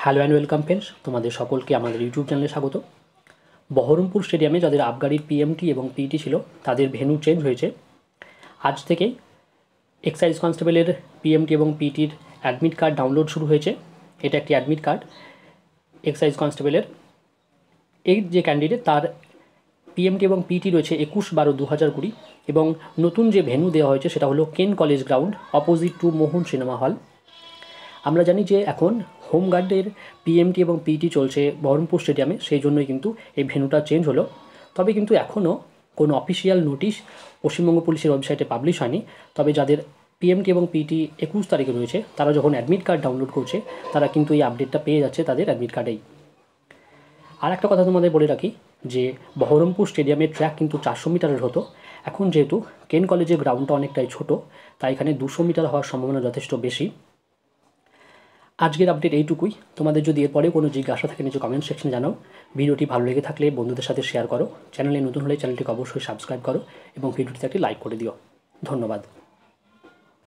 Hello and welcome friends, তোমাদের সকলকে আমাদের ইউটিউব চ্যানেলে স্বাগত। বহরমপুর স্টেডিয়ামে যাদের আবগারির পিএমটি এবং পিইটি ছিল তাদের ভেন্যু চেঞ্জ হয়েছে। আজ থেকেই এক্সাইজ কনস্টেবলের পিএমটি এবং পিইটির অ্যাডমিট কার্ড ডাউনলোড শুরু হয়েছে। এটা একটি অ্যাডমিট কার্ড এক্সাইজ কনস্টেবলের। এই যে ক্যান্ডিডেট তার পিএমটি এবং পিইটি রয়েছে 21/12/2020 এবং নতুন যে ভেন্যু দেওয়া হয়েছে সেটা হলো কেন college ground, opposite to Mohan cinema hall. আমরা জানি যে এখন হোমগার্ডের পিএমটি এবং পিইটি চলছে বহরমপুর স্টেডিয়ামে, সেই জন্যই কিন্তু এই ভেন্যুটা চেঞ্জ হলো। তবে কিন্তু এখনও কোনো অফিসিয়াল নোটিশ পশ্চিমবঙ্গ পুলিশের ওয়েবসাইটে পাবলিশ হয়নি। তবে যাদের পিএমটি এবং পিইটি 21 তারিখে রয়েছে তারা যখন অ্যাডমিট কার্ড ডাউনলোড করছে তারা কিন্তু এই আপডেটটা পেয়ে যাচ্ছে তাদের অ্যাডমিট কার্ডেই। আর একটা কথা তোমাদের বলে রাখি যে বহরমপুর স্টেডিয়ামের ট্র্যাক কিন্তু 400 মিটারের হতো। এখন যেহেতু কেন কলেজের গ্রাউন্ডটা অনেকটাই ছোট, তাই এখানে 200 মিটার হওয়ার সম্ভাবনা যথেষ্ট বেশি। আজকের আপডেট এইটুকুই। তোমাদের যদি এরপরেও কোনো জিজ্ঞাসা থাকে নিচে কমেন্ট সেকশনে জানাও। ভিডিওটি ভালো লেগে থাকলে বন্ধুদের সাথে শেয়ার করো। চ্যানেলে নতুন হলে চ্যানেলটিকে অবশ্যই সাবস্ক্রাইব করো এবং ভিডিওটিতে একটি লাইক করে দিও। ধন্যবাদ।